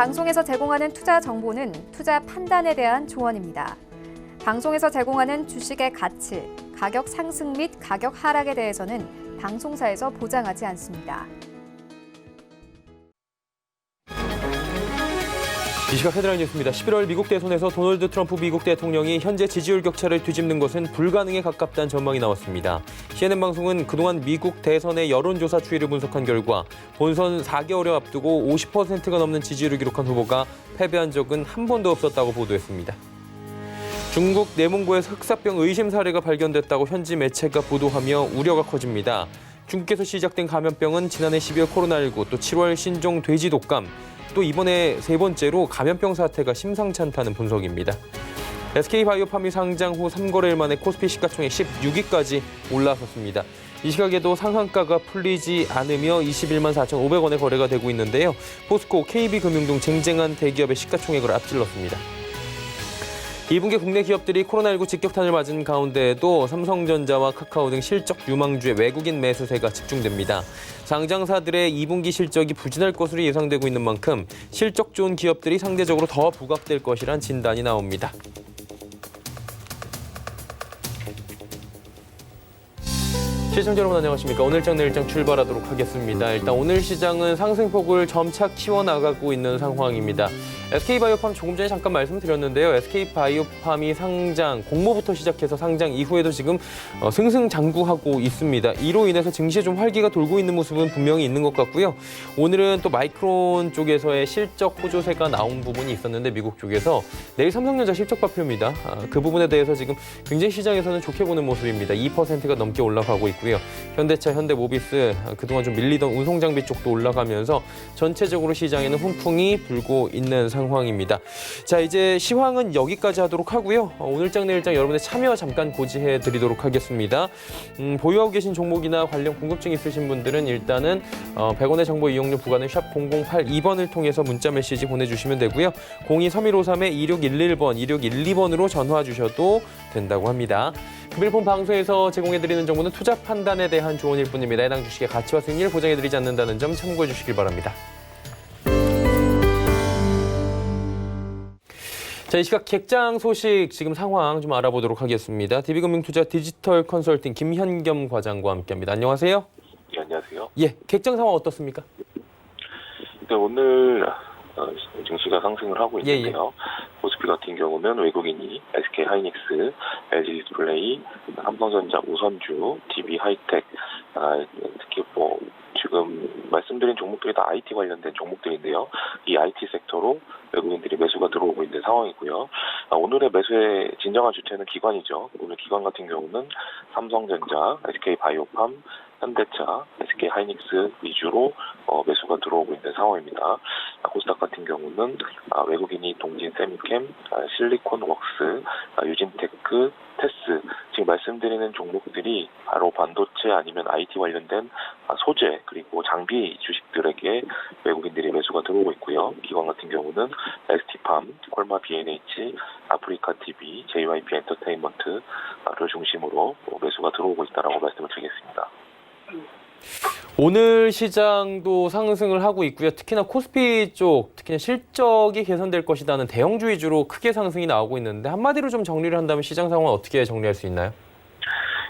방송에서 제공하는 투자 정보는 투자 판단에 대한 조언입니다. 방송에서 제공하는 주식의 가치, 가격 상승 및 가격 하락에 대해서는 방송사에서 보장하지 않습니다. 이 시각 헤드라인 뉴스입니다. 11월 미국 대선에서 도널드 트럼프 미국 대통령이 현재 지지율 격차를 뒤집는 것은 불가능에 가깝다는 전망이 나왔습니다. CNN 방송은 그동안 미국 대선의 여론조사 추이를 분석한 결과 본선 4개월여 앞두고 50%가 넘는 지지율을 기록한 후보가 패배한 적은 한 번도 없었다고 보도했습니다. 중국 내몽고에서 흑사병 의심 사례가 발견됐다고 현지 매체가 보도하며 우려가 커집니다. 중국에서 시작된 감염병은 지난해 12월 코로나19, 또 7월 신종 돼지 독감, 또 이번에 세 번째로 감염병 사태가 심상치 않다는 분석입니다. SK바이오팜이 상장 후 3거래일 만에 코스피 시가총액 16위까지 올라섰습니다. 이 시각에도 상한가가 풀리지 않으며 21만 4,500원에 거래가 되고 있는데요. 포스코, KB금융 등 쟁쟁한 대기업의 시가총액을 앞질렀습니다. 2분기 국내 기업들이 코로나19 직격탄을 맞은 가운데에도 삼성전자와 카카오 등 실적 유망주의 외국인 매수세가 집중됩니다. 상장사들의 2분기 실적이 부진할 것으로 예상되고 있는 만큼 실적 좋은 기업들이 상대적으로 더 부각될 것이란 진단이 나옵니다. 시청자 여러분 안녕하십니까. 오늘장 내일장 출발하도록 하겠습니다. 일단 오늘 시장은 상승폭을 점차 키워나가고 있는 상황입니다. SK바이오팜 조금 전에 잠깐 말씀드렸는데요. SK바이오팜이 상장, 공모부터 시작해서 상장 이후에도 지금 승승장구하고 있습니다. 이로 인해서 증시에 좀 활기가 돌고 있는 모습은 분명히 있는 것 같고요. 오늘은 또 마이크론 쪽에서의 실적 호조세가 나온 부분이 있었는데 미국 쪽에서 내일 삼성전자 실적 발표입니다. 그 부분에 대해서 지금 굉장히 시장에서는 좋게 보는 모습입니다. 2%가 넘게 올라가고 있고요. 현대차, 현대모비스 그동안 좀 밀리던 운송장비 쪽도 올라가면서 전체적으로 시장에는 훈풍이 불고 있는 상황입니다. 자, 이제 시황은 여기까지 하도록 하고요. 오늘장 내일장 여러분의 참여 잠깐 고지해 드리도록 하겠습니다. 보유하고 계신 종목이나 관련 궁금증 있으신 분들은 일단은 100원의 정보 이용료 부과는 샵 0082번을 통해서 문자 메시지 보내주시면 되고요. 02-3153-2611번, 2612번으로 전화 주셔도 된다고 합니다. 금일 본 방송에서 제공해드리는 정보는 투자 판단에 대한 조언일 뿐입니다. 해당 주식의 가치와 수익률 보장해드리지 않는다는 점 참고해 주시길 바랍니다. 자, 이 시각 객장 소식 지금 상황 좀 알아보도록 하겠습니다. DB금융투자 디지털 컨설팅 김현겸 과장과 함께합니다. 안녕하세요. 네, 안녕하세요. 예, 객장 상황 어떻습니까? 네, 오늘 증시가 상승을 하고 있는데요. 코스피 같은 경우는 외국인이 SK하이닉스, LG디스플레이, 삼성전자, 우선주, DB하이텍, 특히 지금 말씀드린 종목들이 다 IT 관련된 종목들인데요. 이 IT 섹터로 외국인들이 매수가 들어오고 있는 상황이고요. 오늘의 매수의 진정한 주체는 기관이죠. 오늘 기관 같은 경우는 삼성전자, SK바이오팜, 현대차, SK하이닉스 위주로 매수가 들어오고 있는 상황입니다. 코스닥 같은 경우는 외국인이 동진세미캠, 실리콘웍스, 유진테크, 테스 지금 말씀드리는 종목들이 바로 반도체 아니면 IT 관련된 소재 그리고 장비 주식들에게 외국인들이 매수가 들어오고 있고요. 기관 같은 경우는 ST팜, 콜마 B&H, 아프리카 TV, JYP 엔터테인먼트를 중심으로 매수가 들어오고 있다라고 말씀을 드리겠습니다. 오늘 시장도 상승을 하고 있고요. 특히나 코스피 쪽, 특히나 실적이 개선될 것이라는 대형주 위주로 크게 상승이 나오고 있는데 한마디로 좀 정리를 한다면 시장 상황을 어떻게 정리할 수 있나요?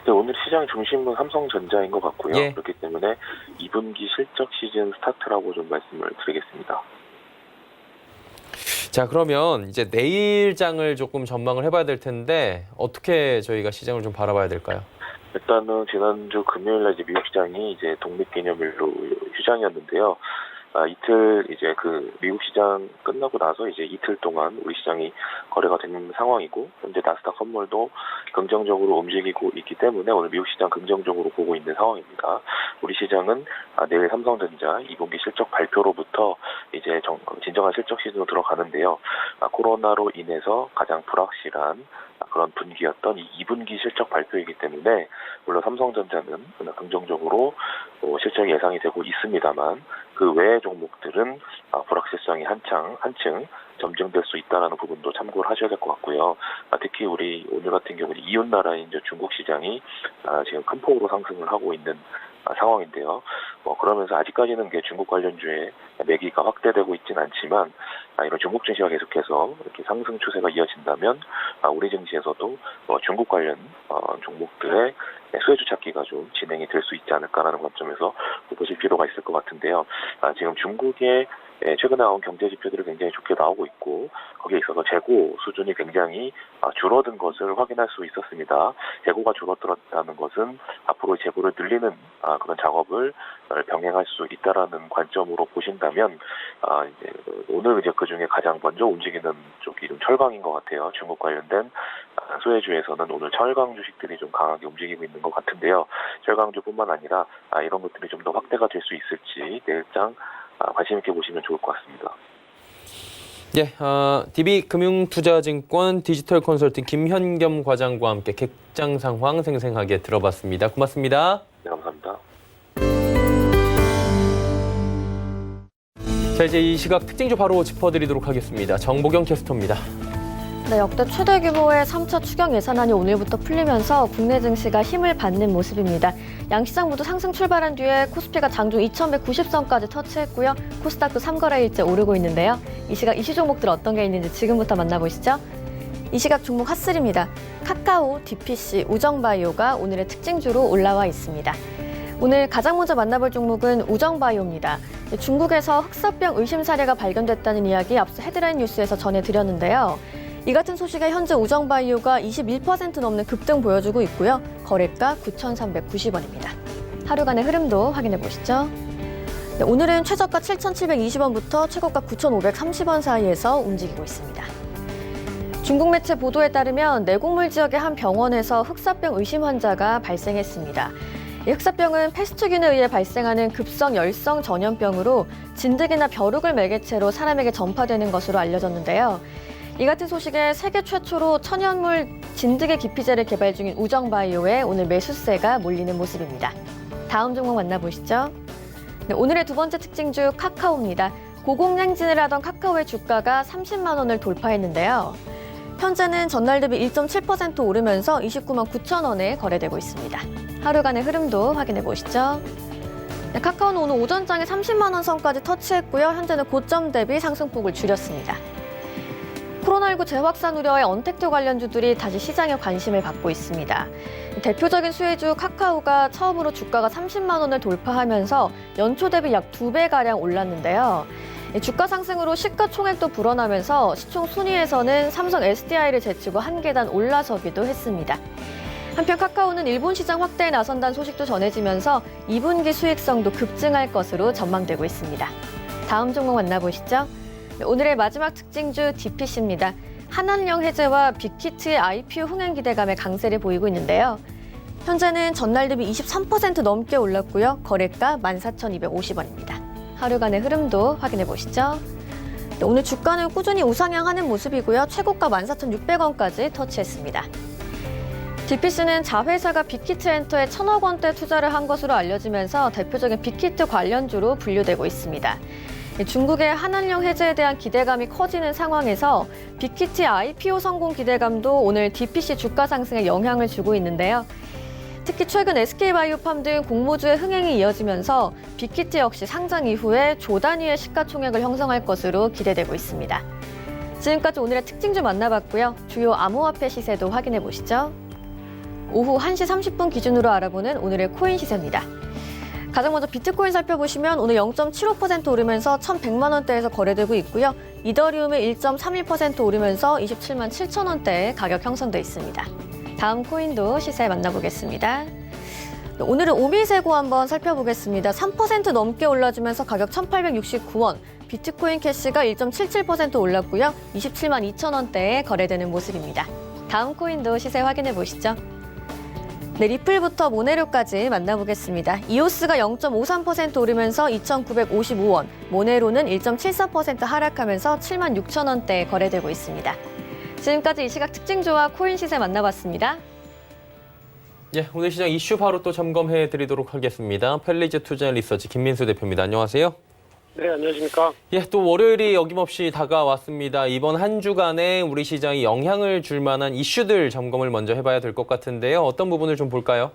네, 오늘 시장 중심은 삼성전자인 것 같고요. 예. 그렇기 때문에 2분기 실적 시즌 스타트라고 좀 말씀을 드리겠습니다. 자, 그러면 이제 내일장을 조금 전망을 해봐야 될 텐데 어떻게 저희가 시장을 좀 바라봐야 될까요? 일단은 지난주 금요일날 이제 미국 시장이 이제 독립기념일로 휴장이었는데요. 이틀 이제 그 미국 시장 끝나고 나서 이제 이틀 동안 우리 시장이 거래가 되는 상황이고 현재 나스닥 선물도 긍정적으로 움직이고 있기 때문에 오늘 미국 시장 긍정적으로 보고 있는 상황입니다. 우리 시장은 내일 삼성전자 2분기 실적 발표로부터 이제 진정한 실적 시즌으로 들어가는데요. 코로나로 인해서 가장 불확실한 그런 분기였던 이 2분기 실적 발표이기 때문에 물론 삼성전자는 긍정적으로 실적이 예상이 되고 있습니다만 그 외의 종목들은 불확실성이 한층 점증될 수 있다는 부분도 참고를 하셔야 될 것 같고요. 특히 우리 오늘 같은 경우는 이웃 나라인 중국 시장이 지금 큰 폭으로 상승을 하고 있는 상황인데요. 그러면서 아직까지는 중국 관련주의 매기가 확대되고 있지는 않지만 이런 중국 증시가 계속해서 이렇게 상승 추세가 이어진다면 우리 증시에서도 중국 관련 종목들의 수혜주 찾기가 좀 진행이 될 수 있지 않을까라는 관점에서 보실 필요가 있을 것 같은데요. 지금 중국의 최근에 나온 경제 지표들이 굉장히 좋게 나오고 있고 거기에 있어서 재고 수준이 굉장히 줄어든 것을 확인할 수 있었습니다. 재고가 줄어들었다는 것은 앞으로 재고를 늘리는 그런 작업을 병행할 수 있다라는 관점으로 보신다면 오늘 이제 그 중에 가장 먼저 움직이는 쪽이 좀 철강인 것 같아요. 중국 관련된 소외주에서는 오늘 철강 주식들이 좀 강하게 움직이고 있는 것 같은데요. 철강주뿐만 아니라 이런 것들이 좀 더 확대가 될 수 있을지 내일장 관심 있게 보시면 좋을 것 같습니다. DB금융투자증권 디지털 컨설팅 김현겸 과장과 함께 객장 상황 생생하게 들어봤습니다. 고맙습니다. 네, 감사합니다. 자, 이제 이 시각 특징주 바로 짚어드리도록 하겠습니다. 정보경 캐스터입니다. 네, 역대 최대 규모의 3차 추경 예산안이 오늘부터 풀리면서 국내 증시가 힘을 받는 모습입니다. 양시장 모두 상승 출발한 뒤에 코스피가 장중 2190선까지 터치했고요. 코스닥도 3거래일째 오르고 있는데요. 이 시각 이슈 종목들 어떤 게 있는지 지금부터 만나보시죠. 이 시각 종목 핫3입니다. 카카오, DPC, 우정바이오가 오늘의 특징주로 올라와 있습니다. 오늘 가장 먼저 만나볼 종목은 우정바이오입니다. 중국에서 흑사병 의심 사례가 발견됐다는 이야기 앞서 헤드라인 뉴스에서 전해드렸는데요. 이 같은 소식에 현재 우정바이오가 21% 넘는 급등 보여주고 있고요. 거래가 9,390원입니다. 하루간의 흐름도 확인해 보시죠. 네, 오늘은 최저가 7,720원부터 최고가 9,530원 사이에서 움직이고 있습니다. 중국 매체 보도에 따르면 내곡물 지역의 한 병원에서 흑사병 의심 환자가 발생했습니다. 이 흑사병은 패스트균에 의해 발생하는 급성 열성 전염병으로 진드기나 벼룩을 매개체로 사람에게 전파되는 것으로 알려졌는데요. 이 같은 소식에 세계 최초로 천연물 진드기 기피제를 개발 중인 우정바이오에 오늘 매수세가 몰리는 모습입니다. 다음 종목 만나보시죠. 네, 오늘의 두 번째 특징주 카카오입니다. 고공행진을 하던 카카오의 주가가 30만 원을 돌파했는데요. 현재는 전날 대비 1.7% 오르면서 29만 9천 원에 거래되고 있습니다. 하루간의 흐름도 확인해 보시죠. 네, 카카오는 오늘 오전장에 30만 원 선까지 터치했고요. 현재는 고점 대비 상승폭을 줄였습니다. 코로나19 재확산 우려의 언택트 관련주들이 다시 시장의 관심을 받고 있습니다. 대표적인 수혜주 카카오가 처음으로 주가가 30만 원을 돌파하면서 연초 대비 약 2배가량 올랐는데요. 주가 상승으로 시가총액도 불어나면서 시총 순위에서는 삼성 SDI를 제치고 한 계단 올라서기도 했습니다. 한편 카카오는 일본 시장 확대에 나선다는 소식도 전해지면서 2분기 수익성도 급증할 것으로 전망되고 있습니다. 다음 종목 만나보시죠. 오늘의 마지막 특징주 DPC입니다. 한한령 해제와 빅히트의 IPO 흥행 기대감에 강세를 보이고 있는데요. 현재는 전날 대비 23% 넘게 올랐고요. 거래가 14,250원입니다. 하루간의 흐름도 확인해 보시죠. 오늘 주가는 꾸준히 우상향하는 모습이고요. 최고가 14,600원까지 터치했습니다. DPC는 자회사가 빅히트 엔터에 1,000억 원대 투자를 한 것으로 알려지면서 대표적인 빅히트 관련주로 분류되고 있습니다. 중국의 한한령 해제에 대한 기대감이 커지는 상황에서 빅히트의 IPO 성공 기대감도 오늘 DPC 주가 상승에 영향을 주고 있는데요. 특히 최근 SK바이오팜 등 공모주의 흥행이 이어지면서 빅히트 역시 상장 이후에 조 단위의 시가총액을 형성할 것으로 기대되고 있습니다. 지금까지 오늘의 특징주 만나봤고요. 주요 암호화폐 시세도 확인해 보시죠. 오후 1시 30분 기준으로 알아보는 오늘의 코인 시세입니다. 가장 먼저 비트코인 살펴보시면 오늘 0.75% 오르면서 1,100만 원대에서 거래되고 있고요. 이더리움이 1.31% 오르면서 27만 7천 원대에 가격 형성돼 있습니다. 다음 코인도 시세 만나보겠습니다. 오늘은 오미세고 한번 살펴보겠습니다. 3% 넘게 올라주면서 가격 1,869원, 비트코인 캐시가 1.77% 올랐고요. 27만 2천 원대에 거래되는 모습입니다. 다음 코인도 시세 확인해 보시죠. 네, 리플부터 모네로까지 만나보겠습니다. 이오스가 0.53% 오르면서 2,955원, 모네로는 1.74% 하락하면서 7만 6천 원대에 거래되고 있습니다. 지금까지 이 시각 특징주와 코인 시세 만나봤습니다. 예, 오늘 시장 이슈 바로 또 점검해 드리도록 하겠습니다. 펠리즈 투자 리서치 김민수 대표입니다. 안녕하세요. 네, 안녕하십니까. 예, 또 월요일이 어김없이 다가왔습니다. 이번 한 주간에 우리 시장이 영향을 줄 만한 이슈들 점검을 먼저 해봐야 될 것 같은데요. 어떤 부분을 좀 볼까요?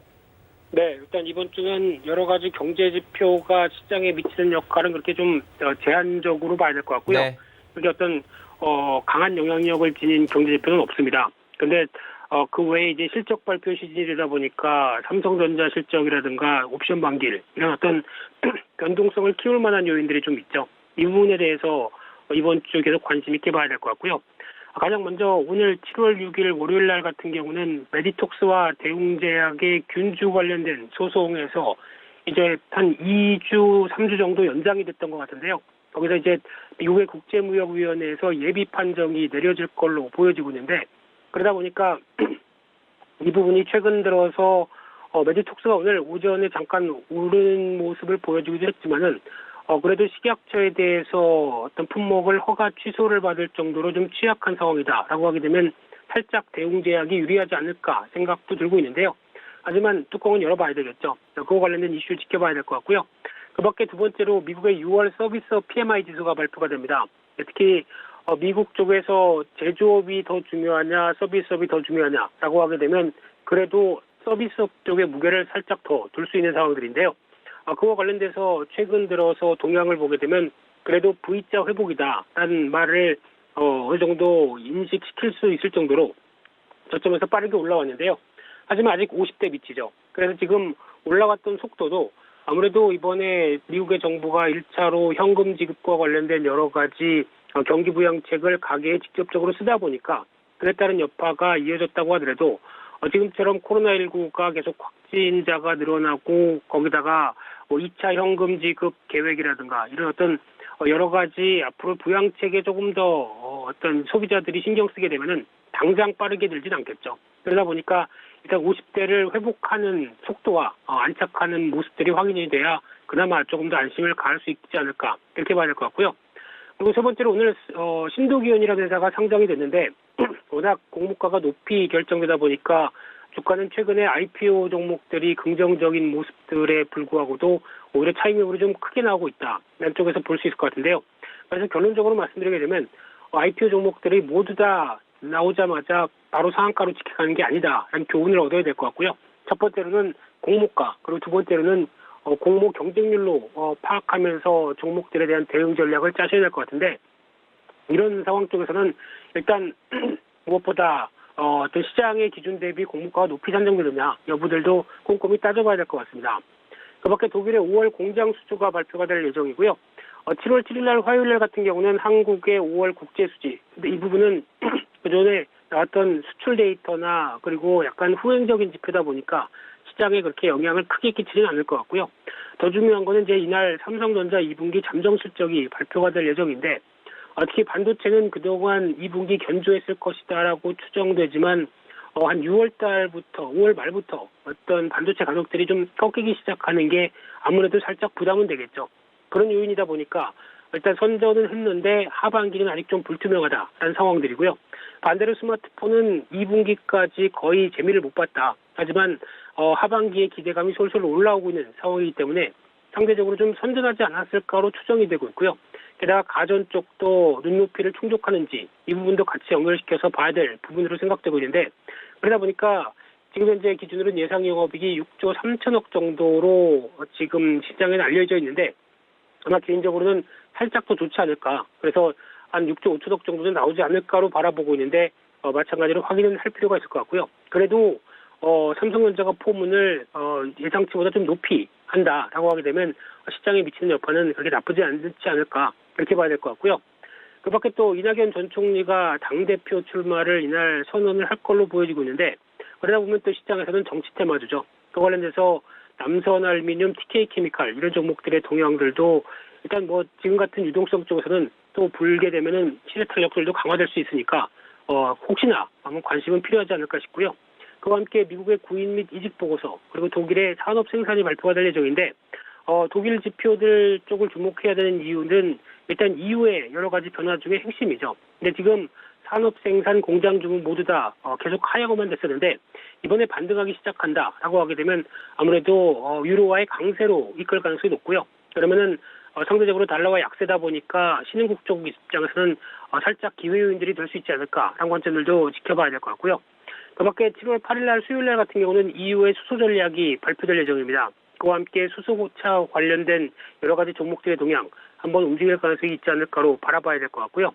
네, 일단 이번 주는 여러 가지 경제 지표가 시장에 미치는 역할은 그렇게 좀 제한적으로 봐야 될 것 같고요. 네. 그게 어떤 강한 영향력을 지닌 경제 지표는 없습니다. 근데 그 외에 이제 실적 발표 시즌이다 보니까 삼성전자 실적이라든가 옵션 만기일 이런 어떤 변동성을 키울 만한 요인들이 좀 있죠. 이 부분에 대해서 이번 주 계속 관심 있게 봐야 될 것 같고요. 가장 먼저 오늘 7월 6일 월요일 날 같은 경우는 메디톡스와 대웅제약의 균주 관련된 소송에서 이제 한 2주, 3주 정도 연장이 됐던 것 같은데요. 거기서 이제 미국의 국제무역위원회에서 예비 판정이 내려질 걸로 보여지고 있는데 그러다 보니까 이 부분이 최근 들어서 메디톡스가 오늘 오전에 잠깐 오르는 모습을 보여주기도 했지만은 그래도 식약처에 대해서 어떤 품목을 허가 취소를 받을 정도로 좀 취약한 상황이다라고 하게 되면 살짝 대웅제약이 유리하지 않을까 생각도 들고 있는데요. 하지만 뚜껑은 열어봐야 되겠죠. 그거 관련된 이슈 지켜봐야 될 것 같고요. 그 밖에 두 번째로 미국의 6월 서비스업 PMI 지수가 발표가 됩니다. 특히 미국 쪽에서 제조업이 더 중요하냐 서비스업이 더 중요하냐라고 하게 되면 그래도 서비스업 쪽의 무게를 살짝 더 둘 수 있는 상황들인데요. 그와 관련돼서 최근 들어서 동향을 보게 되면 그래도 V자 회복이다라는 말을 어느 정도 인식시킬 수 있을 정도로 저점에서 빠르게 올라왔는데요. 하지만 아직 50대 밑이죠. 그래서 지금 올라갔던 속도도 아무래도 이번에 미국의 정부가 1차로 현금 지급과 관련된 여러 가지 경기 부양책을 가계에 직접적으로 쓰다 보니까 그에 따른 여파가 이어졌다고 하더라도 지금처럼 코로나19가 계속 확진자가 늘어나고 거기다가 2차 현금 지급 계획이라든가 이런 어떤 여러 가지 앞으로 부양책에 조금 더 어떤 소비자들이 신경 쓰게 되면은 당장 빠르게 늘진 않겠죠. 그러다 보니까 일단 50대를 회복하는 속도와 안착하는 모습들이 확인이 돼야 그나마 조금 더 안심을 가할 수 있지 않을까 이렇게 봐야 될 것 같고요. 그리고 세 번째로 오늘 신도기온이라는 회사가 상장이 됐는데 워낙 공모가가 높이 결정되다 보니까 주가는 최근에 IPO 종목들이 긍정적인 모습들에 불구하고도 오히려 차익률이 좀 크게 나오고 있다. 이런 쪽에서 볼 수 있을 것 같은데요. 그래서 결론적으로 말씀드리게 되면 IPO 종목들이 모두 다 나오자마자 바로 상한가로 지켜가는 게 아니다라는 교훈을 얻어야 될 것 같고요. 첫 번째로는 공모가, 그리고 두 번째로는 공모 경쟁률로 파악하면서 종목들에 대한 대응 전략을 짜셔야 될 것 같은데 이런 상황 쪽에서는 일단 무엇보다 어떤 시장의 기준 대비 공모가가 높이 산정되느냐 여부들도 꼼꼼히 따져봐야 될 것 같습니다. 그 밖에 독일의 5월 공장 수주가 발표가 될 예정이고요. 7월 7일 날 화요일 날 같은 경우는 한국의 5월 국제 수지. 근데 이 부분은 그전에 나왔던 수출 데이터나 그리고 약간 후행적인 지표다 보니까 시장에 그렇게 영향을 크게 끼치지는 않을 것 같고요. 더 중요한 거는 이제 이날 삼성전자 2분기 잠정 실적이 발표가 될 예정인데 특히 반도체는 그동안 2분기 견조했을 것이다라고 추정되지만 한 6월 달부터 5월 말부터 어떤 반도체 가격들이 좀 꺾이기 시작하는 게 아무래도 살짝 부담은 되겠죠. 그런 요인이다 보니까 일단 선전은 했는데 하반기는 아직 좀 불투명하다라는 상황들이고요. 반대로 스마트폰은 2분기까지 거의 재미를 못 봤다. 하지만 하반기에 기대감이 솔솔 올라오고 있는 상황이기 때문에 상대적으로 좀 선전하지 않았을까로 추정이 되고 있고요. 게다가 가전 쪽도 눈높이를 충족하는지 이 부분도 같이 연결시켜서 봐야 될 부분으로 생각되고 있는데 그러다 보니까 지금 현재 기준으로는 예상 영업이익이 6조 3천억 정도로 지금 시장에 알려져 있는데 아마 개인적으로는 살짝 더 좋지 않을까. 그래서 한 6조 5천억 정도는 나오지 않을까로 바라보고 있는데 마찬가지로 확인은 할 필요가 있을 것 같고요. 그래도 삼성전자가 포문을 예상치보다 좀 높이 한다라고 하게 되면 시장에 미치는 여파는 그렇게 나쁘지 않지 않을까 이렇게 봐야 될 것 같고요. 그 밖에 또 이낙연 전 총리가 당대표 출마를 이날 선언을 할 걸로 보여지고 있는데 그러다 보면 또 시장에서는 정치 테마주죠. 그 관련돼서 남선알미늄, TK케미칼 이런 종목들의 동향들도 일단 뭐 지금 같은 유동성 쪽에서는 또 불게 되면은 시세 탄력들도 강화될 수 있으니까 혹시나 한번 관심은 필요하지 않을까 싶고요. 그와 함께 미국의 구인 및 이직 보고서 그리고 독일의 산업 생산이 발표가 될 예정인데 독일 지표들 쪽을 주목해야 되는 이유는 일단 이후에 여러 가지 변화 중에 핵심이죠. 근데 지금 산업 생산 공장 주문 모두 다 계속 하향으로만 됐었는데 이번에 반등하기 시작한다라고 하게 되면 아무래도 유로화의 강세로 이끌 가능성이 높고요. 그러면은 상대적으로 달러가 약세다 보니까 신흥국 쪽 입장에서는 살짝 기회 요인들이 될 수 있지 않을까라는 관점들도 지켜봐야 될 것 같고요. 그밖에 7월 8일 날 수요일 날 같은 경우는 EU의 수소 전략이 발표될 예정입니다. 그와 함께 수소차 관련된 여러 가지 종목들의 동향 한번 움직일 가능성이 있지 않을까로 바라봐야 될 것 같고요.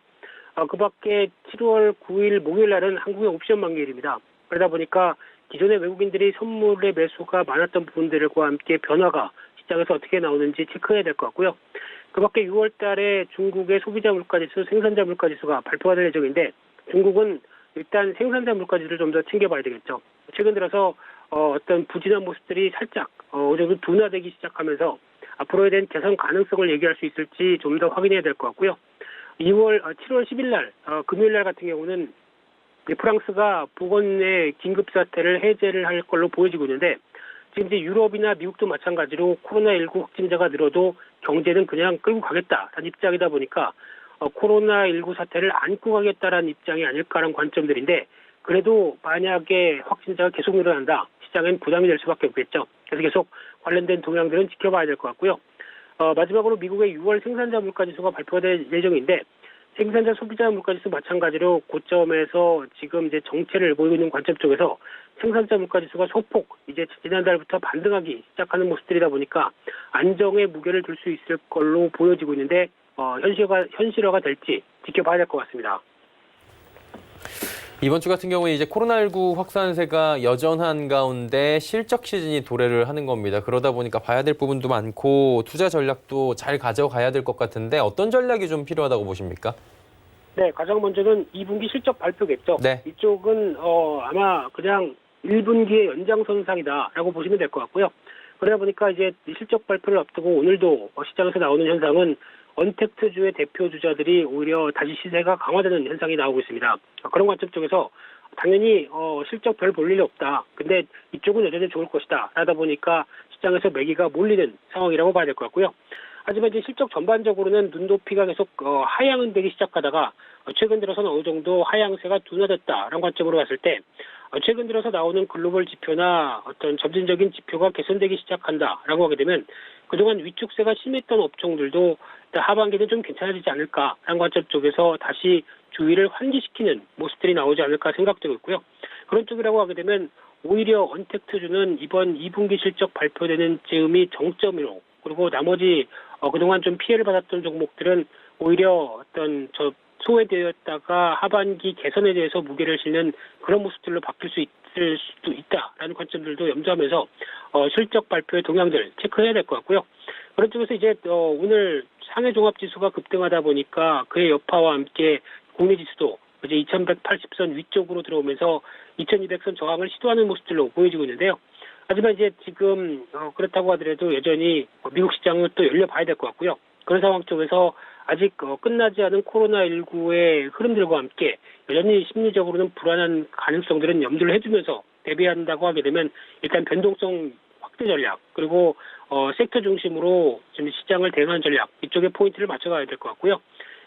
그밖에 7월 9일 목요일 날은 한국의 옵션 만기일입니다. 그러다 보니까 기존의 외국인들이 선물의 매수가 많았던 부분들과 함께 변화가 시장에서 어떻게 나오는지 체크해야 될 것 같고요. 그밖에 6월 달에 중국의 소비자 물가지수, 생산자 물가지수가 발표가 될 예정인데 중국은 일단 생산자 물가지수를 좀 더 챙겨봐야 되겠죠. 최근 들어서 어떤 부진한 모습들이 살짝 어느 정도 둔화되기 시작하면서 앞으로에 대한 개선 가능성을 얘기할 수 있을지 좀 더 확인해야 될 것 같고요. 7월 10일 날 금요일 날 같은 경우는 프랑스가 보건의 긴급 사태를 해제를 할 걸로 보여지고 있는데 지금 이제 유럽이나 미국도 마찬가지로 코로나19 확진자가 늘어도 경제는 그냥 끌고 가겠다라는 입장이다 보니까 코로나19 사태를 안고 가겠다라는 입장이 아닐까라는 관점들인데 그래도 만약에 확진자가 계속 늘어난다. 시장엔 부담이 될 수밖에 없겠죠. 그래서 계속 관련된 동향들은 지켜봐야 될 것 같고요. 마지막으로 미국의 6월 생산자 물가지수가 발표가 될 예정인데 생산자 소비자 물가지수 마찬가지로 고점에서 지금 이제 정체를 보이고 있는 관점 쪽에서 생산자 물가지수가 소폭 이제 지난달부터 반등하기 시작하는 모습들이다 보니까 안정의 무게를 둘 수 있을 걸로 보여지고 있는데 현실화가 될지 지켜봐야 될 것 같습니다. 이번 주 같은 경우에 이제 코로나19 확산세가 여전한 가운데 실적 시즌이 도래를 하는 겁니다. 그러다 보니까 봐야 될 부분도 많고 투자 전략도 잘 가져가야 될 것 같은데 어떤 전략이 좀 필요하다고 보십니까? 네, 가장 먼저는 2분기 실적 발표겠죠. 네. 이쪽은 아마 그냥 1분기의 연장선상이다라고 보시면 될 것 같고요. 그러다 보니까 이제 실적 발표를 앞두고 오늘도 시장에서 나오는 현상은 언택트주의 대표 주자들이 오히려 다시 시세가 강화되는 현상이 나오고 있습니다. 그런 관점 쪽에서 당연히 실적 별 볼 일이 없다. 근데 이쪽은 여전히 좋을 것이다. 하다 보니까 시장에서 매기가 몰리는 상황이라고 봐야 될 것 같고요. 하지만 이제 실적 전반적으로는 눈높이가 계속 하향은 되기 시작하다가 최근 들어서는 어느 정도 하향세가 둔화됐다라는 관점으로 봤을 때 최근 들어서 나오는 글로벌 지표나 어떤 점진적인 지표가 개선되기 시작한다라고 하게 되면 그동안 위축세가 심했던 업종들도 하반기는 좀 괜찮아지지 않을까라는 관점 쪽에서 다시 주의를 환기시키는 모습들이 나오지 않을까 생각되고 있고요. 그런 쪽이라고 하게 되면 오히려 언택트주는 이번 2분기 실적 발표되는 즈음이 정점으로 그리고 나머지 그동안 좀 피해를 받았던 종목들은 오히려 어떤 소외되었다가 하반기 개선에 대해서 무게를 실는 그런 모습들로 바뀔 수 있을 수도 있다라는 관점들도 염두하면서 실적 발표의 동향들 체크해야 될 것 같고요. 그런 쪽에서 이제 오늘 상해 종합지수가 급등하다 보니까 그의 여파와 함께 국내 지수도 이제 2180선 위쪽으로 들어오면서 2200선 저항을 시도하는 모습들로 보여지고 있는데요. 하지만 이제 지금 그렇다고 하더라도 여전히 미국 시장은 또 열려봐야 될 것 같고요. 그런 상황 쪽에서 아직 끝나지 않은 코로나19의 흐름들과 함께 여전히 심리적으로는 불안한 가능성들은 염두를 해두면서 대비한다고 하게 되면 일단 변동성 확대 전략 그리고 섹터 중심으로 지금 시장을 대응하는 전략 이쪽에 포인트를 맞춰가야 될 것 같고요.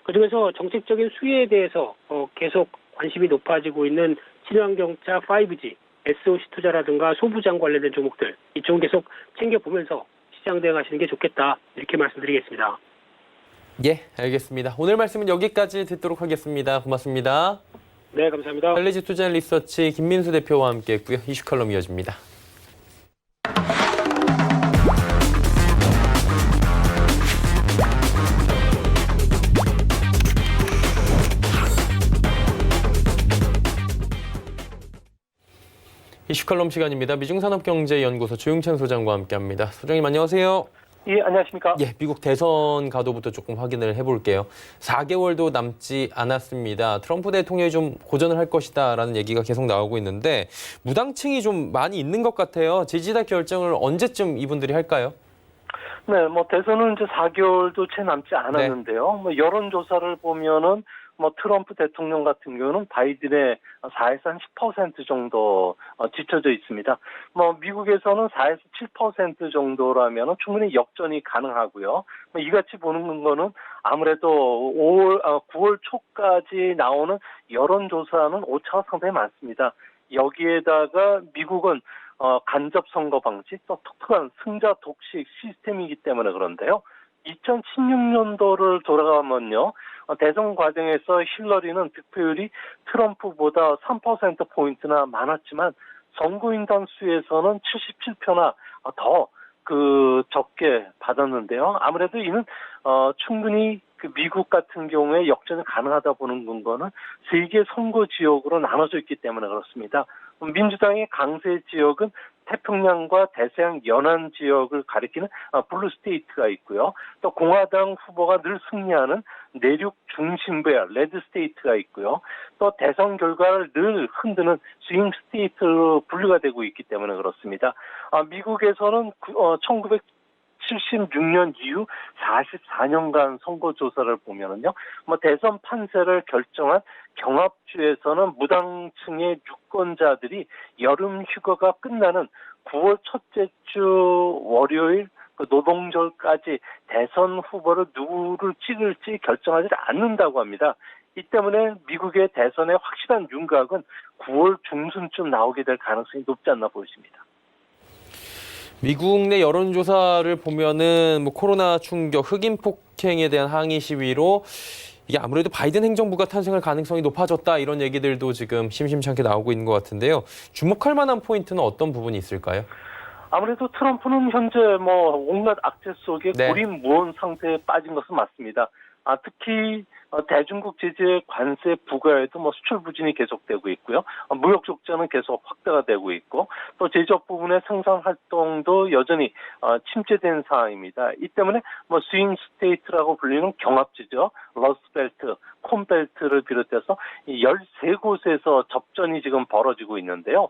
그중에서 정책적인 수혜에 대해서 계속 관심이 높아지고 있는 친환경차 5G, SOC 투자라든가 소부장 관련된 종목들 이쪽은 계속 챙겨보면서 시장 대응하시는 게 좋겠다 이렇게 말씀드리겠습니다. 예, 알겠습니다. 오늘 말씀은 여기까지 듣도록 하겠습니다. 고맙습니다. 네, 감사합니다. 달리지 투자 리서치 김민수 대표와 함께했고요. 이슈 칼럼 이어집니다. 이슈 칼럼 시간입니다. 미중산업경제연구소 조용찬 소장과 함께합니다. 소장님 안녕하세요. 예, 안녕하십니까? 예, 미국 대선 가도부터 조금 확인을 해볼게요. 4개월도 남지 않았습니다. 트럼프 대통령이 좀 고전을 할 것이다라는 얘기가 계속 나오고 있는데 무당층이 좀 많이 있는 것 같아요. 지지자 결정을 언제쯤 이분들이 할까요? 네, 대선은 이제 4개월도 채 남지 않았는데요. 네. 여론조사를 보면은 트럼프 대통령 같은 경우는 바이든의 4에서 한 10% 정도 뒤쳐져 있습니다. 미국에서는 4에서 7% 정도라면 충분히 역전이 가능하고요. 이같이 보는 거는 아무래도 9월 초까지 나오는 여론조사는 오차가 상당히 많습니다. 여기에다가 미국은 간접 선거 방식, 또 독특한 승자 독식 시스템이기 때문에 그런데요. 2016년도를 돌아가면요. 대선 과정에서 힐러리는 득표율이 트럼프보다 3%포인트나 많았지만 선거인단 수에서는 77표나 더 적게 받았는데요. 아무래도 이는 충분히 미국 같은 경우에 역전이 가능하다 보는 근거는 세 개 선거 지역으로 나눠져 있기 때문에 그렇습니다. 민주당의 강세 지역은 태평양과 대서양 연안 지역을 가리키는 블루 스테이트가 있고요. 또 공화당 후보가 늘 승리하는 내륙 중심부의 레드 스테이트가 있고요. 또 대선 결과를 늘 흔드는 스윙 스테이트로 분류가 되고 있기 때문에 그렇습니다. 미국에서는 1976년 이후 44년간 선거조사를 보면은요, 대선 판세를 결정한 경합주에서는 무당층의 유권자들이 여름 휴가가 끝나는 9월 첫째 주 월요일 노동절까지 대선 후보를 누구를 찍을지 결정하지 않는다고 합니다. 이 때문에 미국의 대선의 확실한 윤곽은 9월 중순쯤 나오게 될 가능성이 높지 않나 보입니다. 미국 내 여론조사를 보면은 코로나 충격, 흑인 폭행에 대한 항의 시위로 이게 아무래도 바이든 행정부가 탄생할 가능성이 높아졌다 이런 얘기들도 지금 심심찮게 나오고 있는 것 같은데요. 주목할 만한 포인트는 어떤 부분이 있을까요? 아무래도 트럼프는 현재 온갖 악재 속에 네. 고립무원 상태에 빠진 것은 맞습니다. 특히 대중국 제재 관세 부과에도 수출 부진이 계속되고 있고요. 무역 적자는 계속 확대가 되고 있고 또 제조업 부분의 생산 활동도 여전히 침체된 상황입니다. 이 때문에 스윙 스테이트라고 불리는 경합지죠. 러스트벨트, 콘벨트를 비롯해서 13곳에서 접전이 지금 벌어지고 있는데요.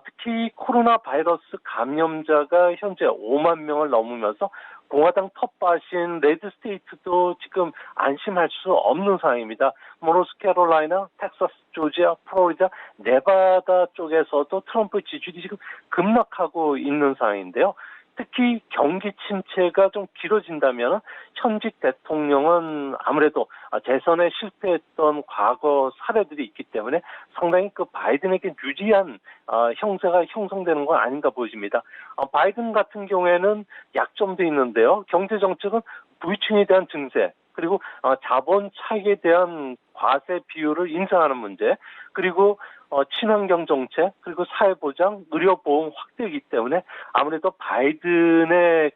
특히 코로나 바이러스 감염자가 현재 5만 명을 넘으면서 공화당 텃밭인 레드 스테이트도 지금 안심할 수 없는 상황입니다. 노스캐롤라이나, 텍사스, 조지아, 플로리다, 네바다 쪽에서도 트럼프 지지율이 지금 급락하고 있는 상황인데요. 특히 경기 침체가 좀 길어진다면 현직 대통령은 아무래도 재선에 실패했던 과거 사례들이 있기 때문에 상당히 바이든에게 유리한 형세가 형성되는 건 아닌가 보여집니다. 바이든 같은 경우에는 약점도 있는데요. 경제 정책은 부유층에 대한 증세, 그리고 자본 차익에 대한 과세 비율을 인상하는 문제, 그리고 친환경 정책, 그리고 사회보장, 의료보험 확대이기 때문에 아무래도 바이든의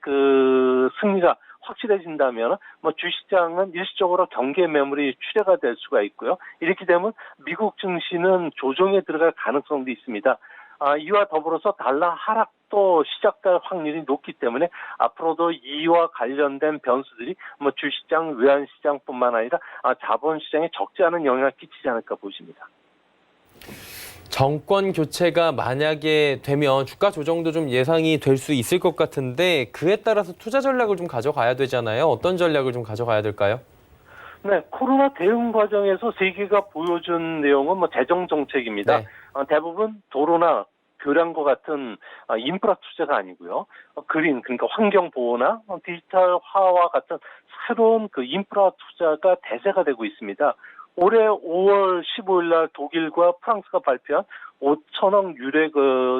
승리가 확실해진다면 주시장은 일시적으로 경계 매물이 출회가 될 수가 있고요. 이렇게 되면 미국 증시는 조정에 들어갈 가능성도 있습니다. 이와 더불어서 달러 하락도 시작될 확률이 높기 때문에 앞으로도 이와 관련된 변수들이 주시장, 외환시장뿐만 아니라 자본시장에 적지 않은 영향을 끼치지 않을까 보십니다. 정권 교체가 만약에 되면 주가 조정도 좀 예상이 될 수 있을 것 같은데 그에 따라서 투자 전략을 좀 가져가야 되잖아요. 어떤 전략을 좀 가져가야 될까요? 네, 코로나 대응 과정에서 세계가 보여준 내용은 재정 정책입니다. 네. 대부분 도로나 교량과 같은 인프라 투자가 아니고요. 그린, 그러니까 환경 보호나 디지털화와 같은 새로운 인프라 투자가 대세가 되고 있습니다. 올해 5월 15일 날 독일과 프랑스가 발표한 5천억 유로의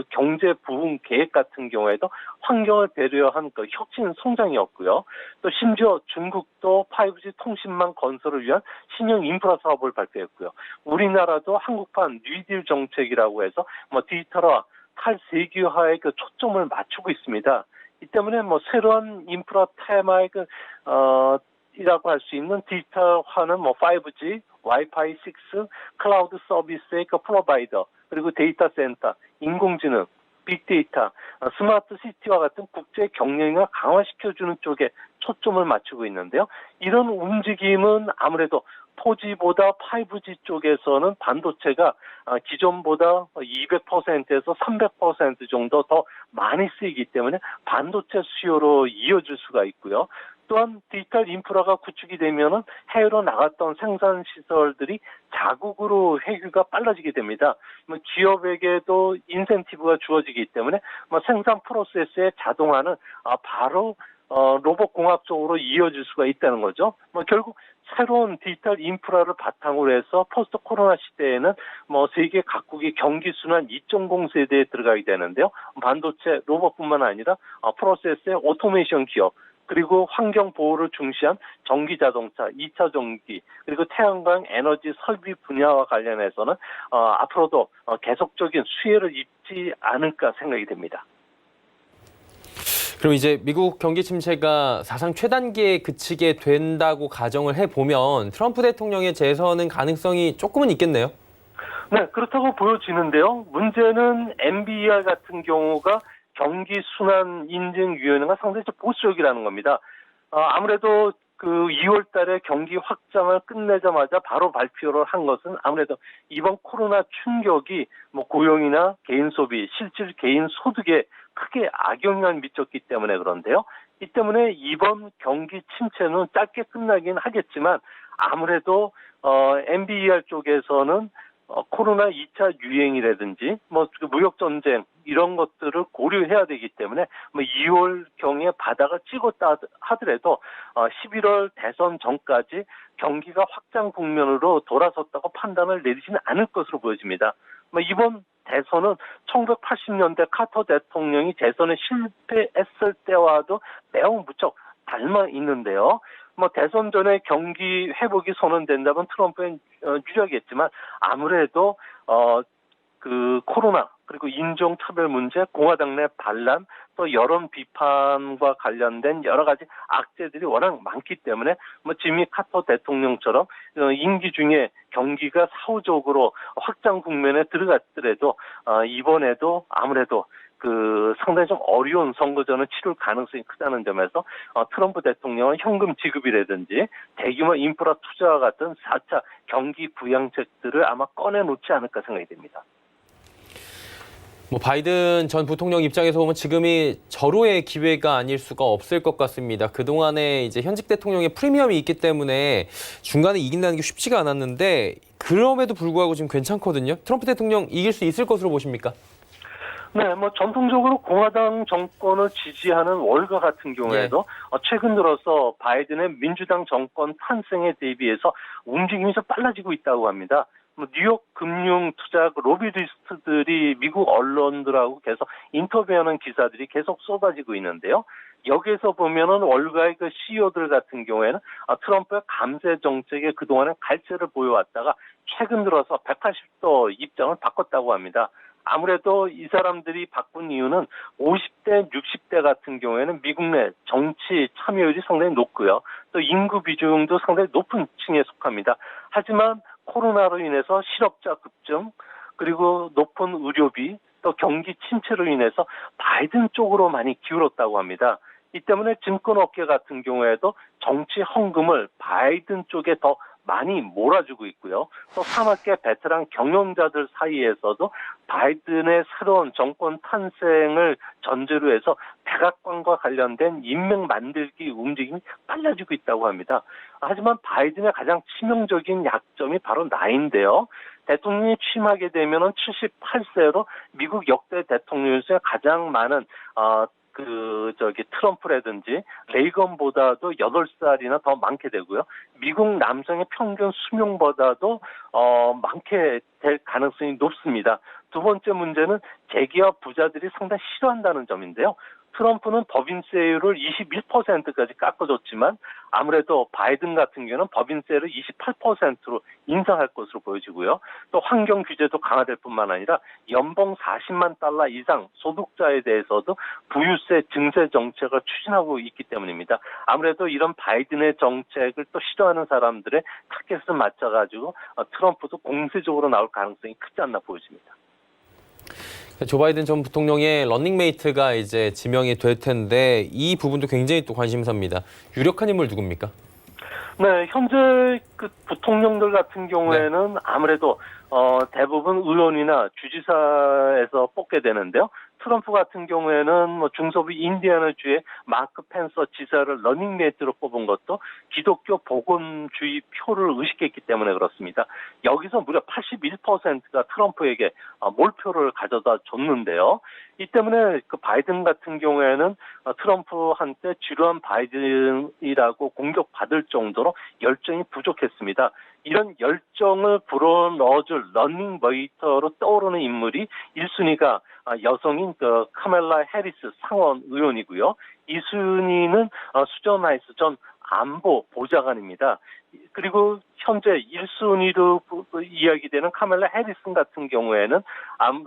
경제 부흥 계획 같은 경우에도 환경을 배려한 혁신 성장이었고요. 또 심지어 중국도 5G 통신망 건설을 위한 신형 인프라 사업을 발표했고요. 우리나라도 한국판 뉴딜 정책이라고 해서 디지털화, 탈세계화에 초점을 맞추고 있습니다. 이 때문에 새로운 인프라 테마의 이라고 할 수 있는 디지털화는 5G, 와이파이 6, 클라우드 서비스의 프로바이더, 그리고 데이터 센터, 인공지능, 빅데이터, 스마트 시티와 같은 국제 경쟁을 강화시켜주는 쪽에 초점을 맞추고 있는데요. 이런 움직임은 아무래도 4G보다 5G 쪽에서는 반도체가 기존보다 200%에서 300% 정도 더 많이 쓰이기 때문에 반도체 수요로 이어질 수가 있고요. 또한 디지털 인프라가 구축이 되면은 해외로 나갔던 생산 시설들이 자국으로 회귀가 빨라지게 됩니다. 기업에게도 인센티브가 주어지기 때문에 생산 프로세스의 자동화는 바로 로봇 공학 쪽으로 이어질 수가 있다는 거죠. 결국 새로운 디지털 인프라를 바탕으로 해서 포스트 코로나 시대에는 세계 각국이 경기 순환 2.0 세대에 들어가게 되는데요. 반도체, 로봇뿐만 아니라 프로세스의 오토메이션 기업, 그리고 환경 보호를 중시한 전기 자동차, 2차 전기, 그리고 태양광 에너지 설비 분야와 관련해서는 앞으로도 계속적인 수혜를 입지 않을까 생각이 됩니다. 그럼 이제 미국 경기 침체가 사상 최단기에 그치게 된다고 가정을 해보면 트럼프 대통령의 재선은 가능성이 조금은 있겠네요. 네, 그렇다고 보여지는데요. 문제는 MBER 같은 경우가 경기 순환 인증위원회가 상당히 좀 보수적이라는 겁니다. 아무래도 그 2월 달에 경기 확장을 끝내자마자 바로 발표를 한 것은 아무래도 이번 코로나 충격이 뭐 고용이나 개인 소비, 실질 개인 소득에 크게 악영향을 미쳤기 때문에 그런데요. 이 때문에 이번 경기 침체는 짧게 끝나긴 하겠지만 아무래도 MBER 쪽에서는 코로나 2차 유행이라든지 뭐 무역 전쟁 이런 것들을 고려해야 되기 때문에 뭐 2월 경에 바닥을 찍었다 하더라도 11월 대선 전까지 경기가 확장 국면으로 돌아섰다고 판단을 내리지는 않을 것으로 보여집니다. 뭐 이번 대선은 1980년대 카터 대통령이 재선에 실패했을 때와도 매우 무척 닮아 있는데요. 뭐 대선 전에 경기 회복이 선언된다면 트럼프는 유리하겠지만 아무래도 그 코로나 그리고 인종차별 문제, 공화당 내 반란, 또 여론 비판과 관련된 여러 가지 악재들이 워낙 많기 때문에 뭐 지미 카터 대통령처럼 임기 중에 경기가 사후적으로 확장 국면에 들어갔더라도 이번에도 아무래도 그 상당히 좀 어려운 선거전을 치룰 가능성이 크다는 점에서 트럼프 대통령은 현금 지급이라든지 대규모 인프라 투자와 같은 4차 경기 부양책들을 아마 꺼내놓지 않을까 생각이 됩니다. 뭐 바이든 전 부통령 입장에서 보면 지금이 절호의 기회가 아닐 수가 없을 것 같습니다. 그동안에 이제 현직 대통령의 프리미엄이 있기 때문에 중간에 이긴다는 게 쉽지가 않았는데 그럼에도 불구하고 지금 괜찮거든요. 트럼프 대통령 이길 수 있을 것으로 보십니까? 네, 뭐 전통적으로 공화당 정권을 지지하는 월가 같은 경우에도 최근 들어서 바이든의 민주당 정권 탄생에 대비해서 움직임이 좀 빨라지고 있다고 합니다. 뉴욕 금융 투자 로비리스트들이 미국 언론들하고 계속 인터뷰하는 기사들이 계속 쏟아지고 있는데요. 여기에서 보면은 월가의 그 CEO들 같은 경우에는 트럼프의 감세 정책에 그동안에 갈세를 보여왔다가 최근 들어서 180도 입장을 바꿨다고 합니다. 아무래도 이 사람들이 바꾼 이유는 50대, 60대 같은 경우에는 미국 내 정치 참여율이 상당히 높고요. 또 인구 비중도 상당히 높은 층에 속합니다. 하지만 코로나로 인해서 실업자 급증, 그리고 높은 의료비, 또 경기 침체로 인해서 바이든 쪽으로 많이 기울었다고 합니다. 이 때문에 증권업계 같은 경우에도 정치 헌금을 바이든 쪽에 더 많이 몰아주고 있고요. 또 산업계 베테랑 경영자들 사이에서도 바이든의 새로운 정권 탄생을 전제로 해서 백악관과 관련된 인맥 만들기 움직임이 빨라지고 있다고 합니다. 하지만 바이든의 가장 치명적인 약점이 바로 나이인데요. 대통령이 취임하게 되면 78세로 미국 역대 대통령 중에 가장 많은 트럼프라든지 레이건보다도 8살이나 더 많게 되고요. 미국 남성의 평균 수명보다도 많게 될 가능성이 높습니다. 두 번째 문제는 재기업 부자들이 상당히 싫어한다는 점인데요. 트럼프는 법인세율을 21%까지 깎아줬지만 아무래도 바이든 같은 경우는 법인세를 28%로 인상할 것으로 보여지고요. 또 환경 규제도 강화될 뿐만 아니라 연봉 40만 달러 이상 소득자에 대해서도 부유세 증세 정책을 추진하고 있기 때문입니다. 아무래도 이런 바이든의 정책을 또 싫어하는 사람들의 타겟을 맞춰가지고 트럼프도 공세적으로 나올 가능성이 크지 않나 보여집니다. 조 바이든 전 부통령의 런닝메이트가 이제 지명이 될 텐데 이 부분도 굉장히 또 관심사입니다. 유력한 인물 누굽니까? 네, 현재 그 부통령들 같은 경우에는 아무래도 대부분 의원이나 주지사에서 뽑게 되는데요. 트럼프 같은 경우에는 뭐 중서부 인디애나주의 마크 펜서 지사를 러닝메이트로 뽑은 것도 기독교 복음주의 표를 의식했기 때문에 그렇습니다. 여기서 무려 81%가 트럼프에게 몰표를 가져다 줬는데요. 이 때문에 그 바이든 같은 경우에는 트럼프한테 지루한 바이든이라고 공격받을 정도로 열정이 부족했습니다. 이런 열정을 불어넣어줄 러닝메이터로 떠오르는 인물이 1순위가 여성인 그 카멜라 해리스 상원 의원이고요. 2순위는 수전 라이스 전 안보 보좌관입니다. 그리고 현재 1순위로 이야기되는 카멜라 해리슨 같은 경우에는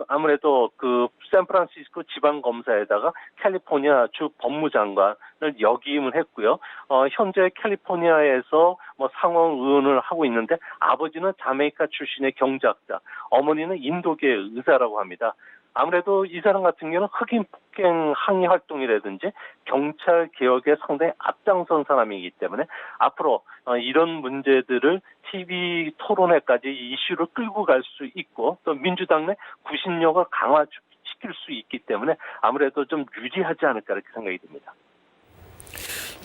아무래도 그 샌프란시스코 지방검사에다가 캘리포니아 주 법무장관을 역임을 했고요. 현재 캘리포니아에서 뭐 상원 의원을 하고 있는데 아버지는 자메이카 출신의 경제학자, 어머니는 인도계 의사라고 합니다. 아무래도 이 사람 같은 경우는 흑인 폭행 항의 활동이라든지 경찰 개혁에 상당히 앞장선 사람이기 때문에 앞으로 이런 문제들을 TV 토론회까지 이슈를 끌고 갈 수 있고 또 민주당 내 구심력을 강화시킬 수 있기 때문에 아무래도 좀 유리하지 않을까 이렇게 생각이 듭니다.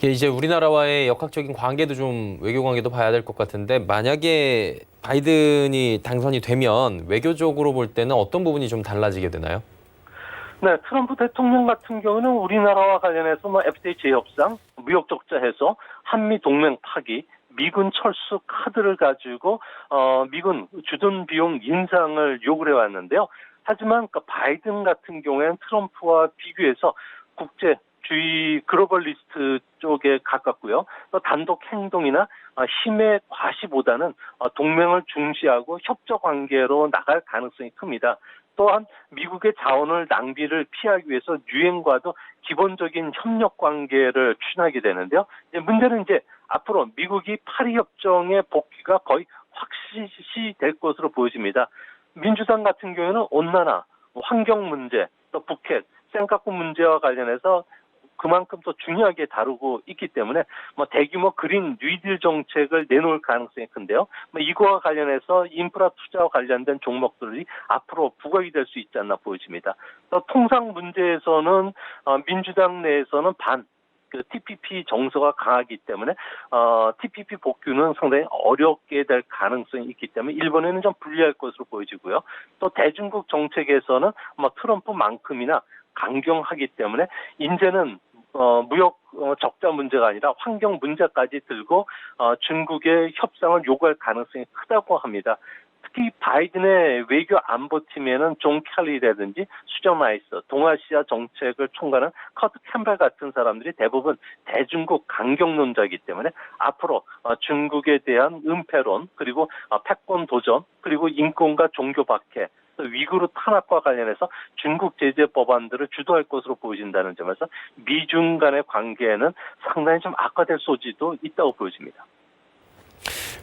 이제 우리나라와의 역학적인 관계도 좀 외교 관계도 봐야 될 것 같은데 만약에 바이든이 당선이 되면 외교적으로 볼 때는 어떤 부분이 좀 달라지게 되나요? 네, 트럼프 대통령 같은 경우는 우리나라와 관련해서 뭐 FTA 재협상, 무역 적자 해소, 한미 동맹 파기, 미군 철수 카드를 가지고 미군 주둔 비용 인상을 요구해 왔는데요. 하지만 그 바이든 같은 경우에는 트럼프와 비교해서 국제주의 글로벌리스트 쪽에 가깝고요. 또 단독 행동이나 힘의 과시보다는 동맹을 중시하고 협조 관계로 나갈 가능성이 큽니다. 또한 미국의 자원을 낭비를 피하기 위해서 유엔과도 기본적인 협력 관계를 추진하게 되는데요. 문제는 이제 앞으로 미국이 파리 협정의 복귀가 거의 확실시 될 것으로 보여집니다. 민주당 같은 경우에는 온난화, 환경 문제, 또 북핵, 센카쿠 문제와 관련해서 그만큼 더 중요하게 다루고 있기 때문에 뭐 대규모 그린 뉴딜 정책을 내놓을 가능성이 큰데요. 뭐 이거와 관련해서 인프라 투자와 관련된 종목들이 앞으로 부각이 될 수 있지 않나 보여집니다. 또 통상 문제에서는 민주당 내에서는 그 TPP 정서가 강하기 때문에 TPP 복귀는 상당히 어렵게 될 가능성이 있기 때문에 일본에는 좀 불리할 것으로 보여지고요. 또 대중국 정책에서는 뭐 트럼프만큼이나 강경하기 때문에 이제는 무역 적자 문제가 아니라 환경 문제까지 들고 중국의 협상을 요구할 가능성이 크다고 합니다. 특히 바이든의 외교 안보팀에는 존 켈리라든지 수정 라이스, 동아시아 정책을 총괄하는 커트 캠벨 같은 사람들이 대부분 대중국 강경론자이기 때문에 앞으로 중국에 대한 은폐론 그리고 패권 도전 그리고 인권과 종교 박해 위구르 탄압과 관련해서 중국 제재 법안들을 주도할 것으로 보여진다는 점에서 미중 간의 관계는 상당히 좀 악화될 소지도 있다고 보여집니다.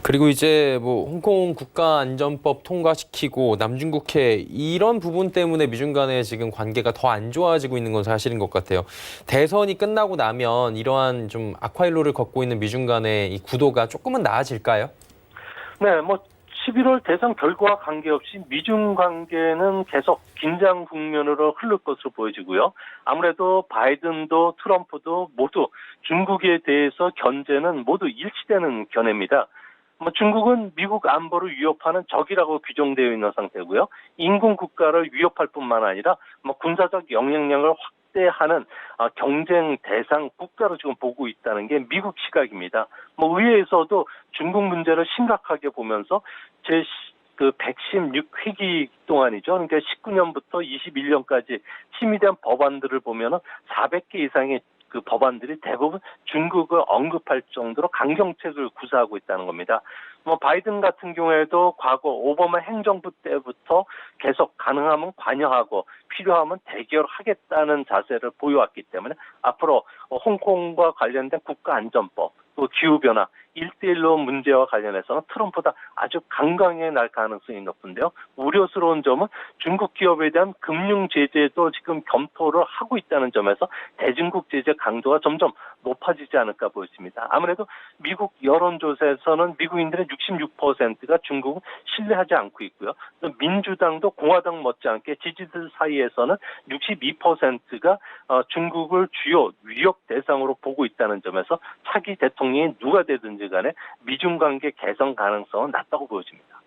그리고 이제 뭐 홍콩 국가안전법 통과시키고 남중국해 이런 부분 때문에 미중 간의 지금 관계가 더 안 좋아지고 있는 건 사실인 것 같아요. 대선이 끝나고 나면 이러한 좀 악화일로를 걷고 있는 미중 간의 이 구도가 조금은 나아질까요? 네, 뭐 11월 대선 결과와 관계없이 미중 관계는 계속 긴장 국면으로 흐를 것으로 보여지고요. 아무래도 바이든도 트럼프도 모두 중국에 대해서 견제는 모두 일치되는 견해입니다. 뭐 중국은 미국 안보를 위협하는 적이라고 규정되어 있는 상태고요. 인근 국가를 위협할 뿐만 아니라 뭐 군사적 영향력을 확대하는 경쟁 대상 국가로 지금 보고 있다는 게 미국 시각입니다. 뭐 의회에서도 중국 문제를 심각하게 보면서 그 116회기 동안이죠. 그러니까 19년부터 21년까지 심의된 법안들을 보면은 400개 이상의 그 법안들이 대부분 중국을 언급할 정도로 강경책을 구사하고 있다는 겁니다. 뭐 바이든 같은 경우에도 과거 오바마 행정부 때부터 계속 가능하면 관여하고 필요하면 대결하겠다는 자세를 보여왔기 때문에 앞으로 홍콩과 관련된 국가안전법, 또 기후변화, 1대1로 문제와 관련해서는 트럼프보다 아주 강경하게 날 가능성이 높은데요. 우려스러운 점은 중국 기업에 대한 금융 제재도 지금 검토를 하고 있다는 점에서 대중국 제재 강도가 점점 높아지지 않을까 보입니다. 아무래도 미국 여론조사에서는 미국인들의 66%가 중국을 신뢰하지 않고 있고요. 또 민주당도 공화당 못지않게 지지들 사이에서는 62%가 중국을 주요 위협 대상으로 보고 있다는 점에서 차기 대통령이 누가 되든지 간에 미중 관계 개선 가능성은 낮다고 보여집니다.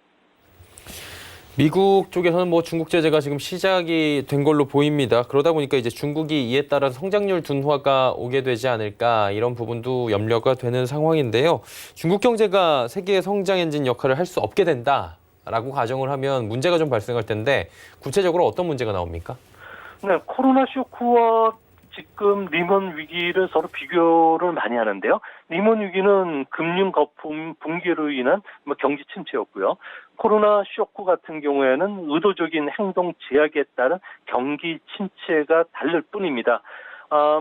미국 쪽에서는 뭐 중국 제재가 지금 시작이 된 걸로 보입니다. 그러다 보니까 이제 중국이 이에 따라 성장률 둔화가 오게 되지 않을까 이런 부분도 염려가 되는 상황인데요. 중국 경제가 세계의 성장 엔진 역할을 할 수 없게 된다라고 가정을 하면 문제가 좀 발생할 텐데 구체적으로 어떤 문제가 나옵니까? 네, 코로나 쇼크와 지금 리먼 위기를 서로 비교를 많이 하는데요. 리먼 위기는 금융 거품 붕괴로 인한 경기 침체였고요. 코로나 쇼크 같은 경우에는 의도적인 행동 제약에 따른 경기 침체가 다를 뿐입니다.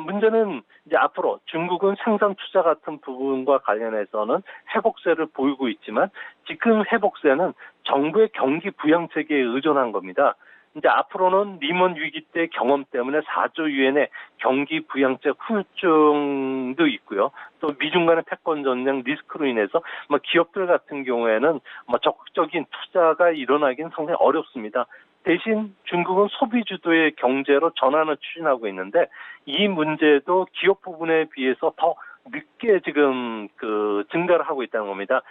문제는 이제 앞으로 중국은 생산 투자 같은 부분과 관련해서는 회복세를 보이고 있지만 지금 회복세는 정부의 경기 부양책에 의존한 겁니다. 이제 앞으로는 리먼 위기 때 경험 때문에 4조 위엔의 경기 부양책 후유증도 있고요. 또 미중 간의 패권 전쟁 리스크로 인해서 기업들 같은 경우에는 적극적인 투자가 일어나긴 상당히 어렵습니다. 대신 중국은 소비 주도의 경제로 전환을 추진하고 있는데 이 문제도 기업 부분에 비해서 더 늦게 지금 증가를 하고 있다는 겁니다.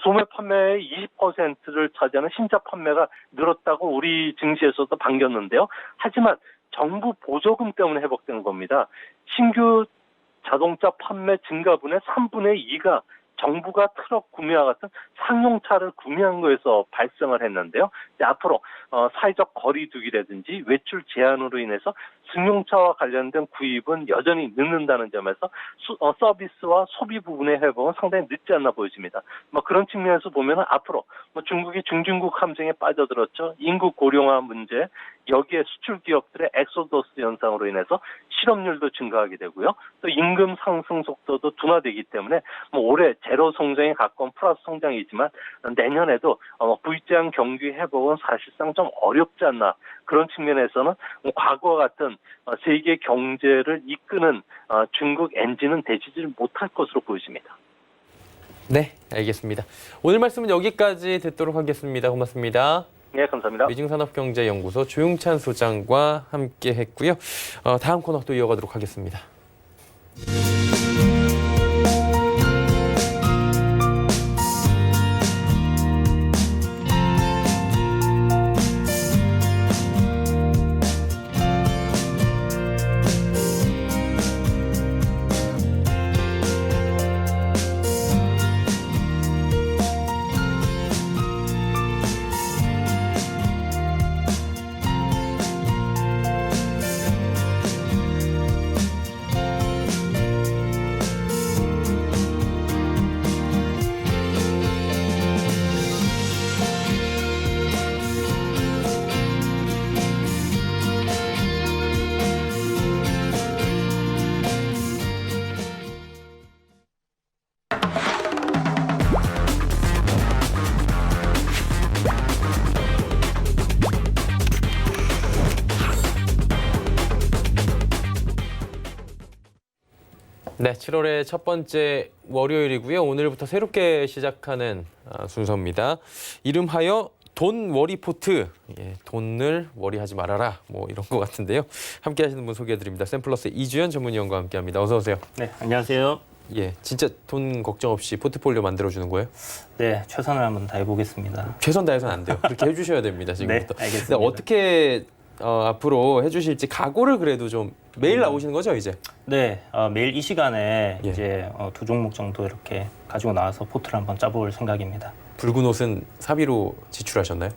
소매 판매의 20%를 차지하는 신차 판매가 늘었다고 우리 증시에서도 반겼는데요. 하지만 정부 보조금 때문에 회복된 겁니다. 신규 자동차 판매 증가분의 3분의 2가 정부가 트럭 구매와 같은 상용차를 구매한 거에서 발생을 했는데요. 이제 앞으로 사회적 거리두기라든지 외출 제한으로 인해서 승용차와 관련된 구입은 여전히 늦는다는 점에서 서비스와 소비 부분의 회복은 상당히 늦지 않나 보여집니다. 그런 측면에서 보면 앞으로 중국이 중진국 함정에 빠져들었죠. 인구 고령화 문제, 여기에 수출 기업들의 엑소더스 현상으로 인해서 실업률도 증가하게 되고요. 또 임금 상승 속도도 둔화되기 때문에 올해 제로 성장에 가까운 플러스 성장이지만 내년에도 V자형 경기 회복은 사실상 좀 어렵지 않나. 그런 측면에서는 과거와 같은 세계 경제를 이끄는 중국 엔진은 되지를 못할 것으로 보여집니다. 네, 알겠습니다. 오늘 말씀은 여기까지 듣도록 하겠습니다. 고맙습니다. 네, 감사합니다. 미중산업경제연구소 조용찬 소장과 함께 했고요. 다음 코너 또 이어가도록 하겠습니다. 네, 7월의 첫 번째 월요일이고요. 오늘부터 새롭게 시작하는 순서입니다. 이름하여 돈 워리포트. 예, 돈을 워리하지 말아라. 뭐 이런 것 같은데요. 함께 하시는 분 소개해드립니다. 샘플러스 이주연 전문위원과 함께합니다. 어서 오세요. 네, 안녕하세요. 예, 진짜 돈 걱정 없이 포트폴리오 만들어주는 거예요? 네, 최선을 한번 다해보겠습니다. 최선 다해서는 안 돼요. 그렇게 해주셔야 됩니다. 지금부터. 네, 알겠습니다. 근데 어떻게 앞으로 해주실지 각오를 그래도 좀 매일 나오시는 거죠, 이제? 네, 매일 이 시간에 예. 이제 두 종목 정도 이렇게 가지고 나와서 포트를 한번 짜볼 생각입니다. 붉은 옷은 사비로 지출하셨나요?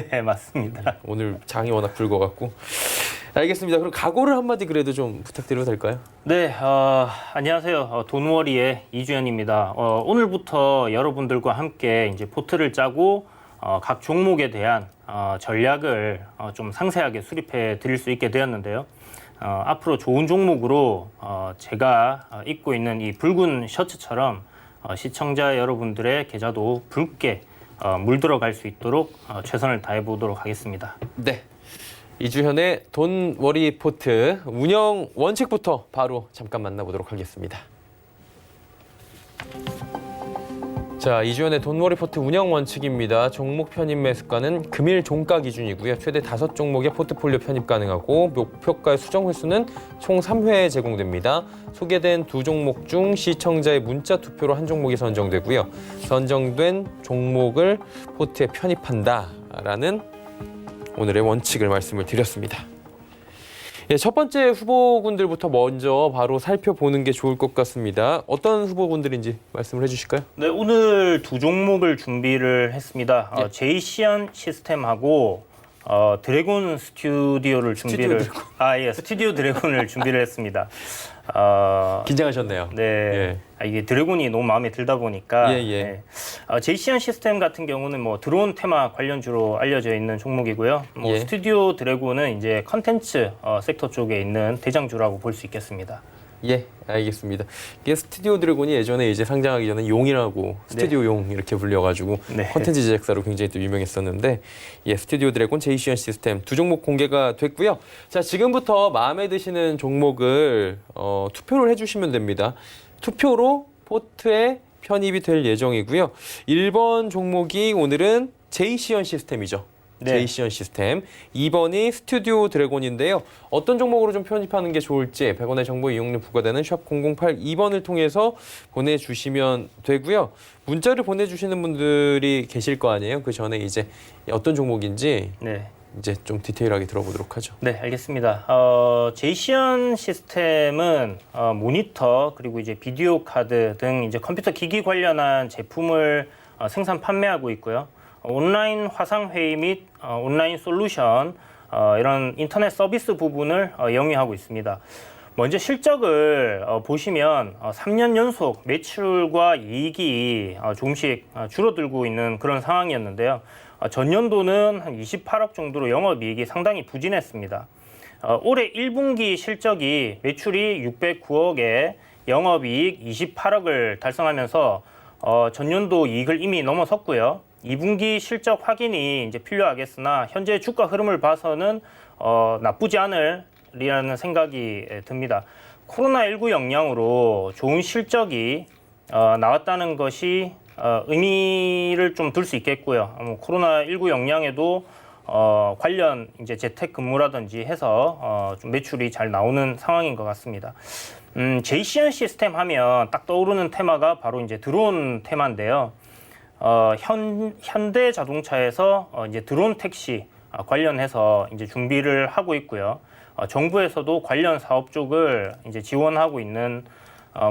네, 맞습니다. 오늘 장이 워낙 붉어갖고. 알겠습니다. 그럼 각오를 한마디 그래도 좀 부탁드려도 될까요? 네, 안녕하세요. 돈워리의 이주연입니다. 오늘부터 여러분들과 함께 이제 포트를 짜고 각 종목에 대한 전략을 좀 상세하게 수립해 드릴 수 있게 되었는데요. 앞으로 좋은 종목으로 제가 입고 있는 이 붉은 셔츠처럼 시청자 여러분들의 계좌도 붉게 물들어갈 수 있도록 최선을 다해보도록 하겠습니다. 네. 이주현의 돈 워리 포트 운영 원칙부터 바로 잠깐 만나보도록 하겠습니다. 자, 이주현의 돈 워리 포트 운영 원칙입니다. 종목 편입 매수가는 금일 종가 기준이고요. 최대 5종목의 포트폴리오 편입 가능하고 목표가의 수정 횟수는 총 3회 제공됩니다. 소개된 두 종목 중 시청자의 문자 투표로 한 종목이 선정되고요. 선정된 종목을 포트에 편입한다라는 오늘의 원칙을 말씀을 드렸습니다. 예, 첫 번째 후보군들부터 먼저 바로 살펴보는 게 좋을 것 같습니다. 어떤 후보군들인지 말씀을 해주실까요? 네, 오늘 두 종목을 준비를 했습니다. 예. 제이시안 시스템하고 드래곤 스튜디오를 준비를 스튜디오 드래곤을 준비를 했습니다. 긴장하셨네요. 네. 예. 이게 드래곤이 너무 마음에 들다 보니까 예. 제이시언 시스템 같은 경우는 뭐 드론 테마 관련주로 알려져 있는 종목이고요. 뭐 예. 스튜디오 드래곤은 이제 컨텐츠 섹터 쪽에 있는 대장주라고 볼 수 있겠습니다. 예, 알겠습니다. 이게 스튜디오 드래곤이 예전에 이제 상장하기 전에 용이라고 스튜디오 용 이렇게 불려가지고 네. 콘텐츠 제작사로 굉장히 또 유명했었는데 스튜디오 드래곤, 제이시언 시스템 두 종목 공개가 됐고요. 자, 지금부터 마음에 드시는 종목을 투표를 해주시면 됩니다. 투표로 포트에 편입이 될 예정이고요. 1번 종목이 오늘은 제이시언 시스템이죠. 네. 제이시언 시스템. 2번이 스튜디오 드래곤인데요. 어떤 종목으로 좀 편입하는 게 좋을지 100원의 정보 이용료 부과되는 샵 0082번을 통해서 보내주시면 되고요. 문자를 보내주시는 분들이 계실 거 아니에요. 그 전에 이제 어떤 종목인지 네. 이제 좀 디테일하게 들어보도록 하죠. 네, 알겠습니다. 제이시언 시스템은 모니터 그리고 이제 비디오 카드 등 이제 컴퓨터 기기 관련한 제품을 생산 판매하고 있고요. 온라인 화상 회의 및 온라인 솔루션 이런 인터넷 서비스 부분을 영위하고 있습니다. 먼저 실적을 보시면 3년 연속 매출과 이익이 조금씩 줄어들고 있는 그런 상황이었는데요. 전년도는 한 28억 정도로 영업이익이 상당히 부진했습니다. 올해 1분기 실적이 매출이 609억에 영업이익 28억을 달성하면서 전년도 이익을 이미 넘어섰고요. 2분기 실적 확인이 이제 필요하겠으나 현재 주가 흐름을 봐서는 나쁘지 않으리라는 생각이 듭니다. 코로나19 영향으로 좋은 실적이 나왔다는 것이 의미를 좀 둘 수 있겠고요. 코로나19 영향에도 관련 이제 재택 근무라든지 해서 좀 매출이 잘 나오는 상황인 것 같습니다. 제이시언 시스템 하면 딱 떠오르는 테마가 바로 이제 드론 테마인데요. 현대 자동차에서 이제 드론 택시 관련해서 이제 준비를 하고 있고요. 정부에서도 관련 사업 쪽을 이제 지원하고 있는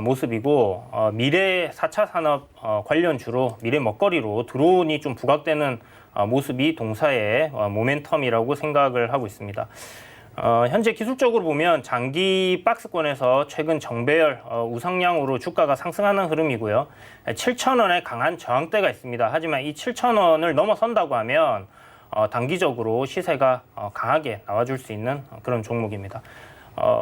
모습이고 미래 4차 산업 관련주로 미래 먹거리로 드론이 좀 부각되는 모습이 동사의 모멘텀이라고 생각을 하고 있습니다. 현재 기술적으로 보면 장기 박스권에서 최근 정배열 우상향으로 주가가 상승하는 흐름이고요. 7,000원에 강한 저항대가 있습니다. 하지만 이 7,000원을 넘어선다고 하면 단기적으로 시세가 강하게 나와줄 수 있는 그런 종목입니다.